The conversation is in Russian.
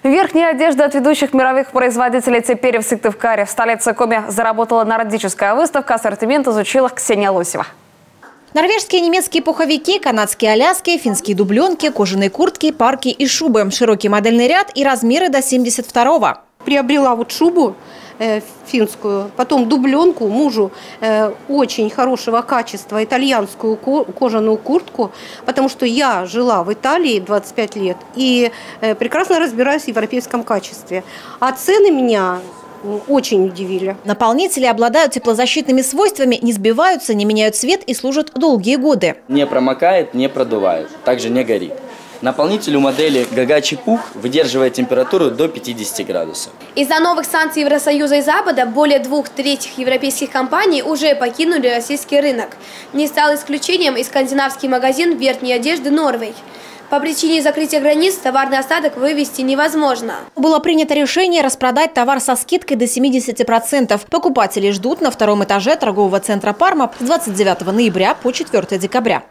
Верхняя одежда от ведущих мировых производителей теперь в Сыктывкаре. В столице Коми заработала нордическая выставка. Ассортимент изучила Ксения Лосева. Норвежские и немецкие пуховики, канадские аляски, финские дубленки, кожаные куртки, парки и шубы. Широкий модельный ряд и размеры до 72-го. Приобрела вот шубу финскую, потом дубленку мужу очень хорошего качества, итальянскую кожаную куртку, потому что я жила в Италии 25 лет и прекрасно разбираюсь в европейском качестве. А цены меня очень удивили. Наполнители обладают теплозащитными свойствами, не сбиваются, не меняют цвет и служат долгие годы. Не промокает, не продувает, также не горит. Наполнитель у модели Гагачи Пух выдерживает температуру до 50 градусов. Из-за новых санкций Евросоюза и Запада более 2/3 европейских компаний уже покинули российский рынок. Не стал исключением и скандинавский магазин верхней одежды «Норвей». По причине закрытия границ товарный остаток вывести невозможно. Было принято решение распродать товар со скидкой до 70%. Покупатели ждут на втором этаже торгового центра «Парма» с 29 ноября по 4 декабря.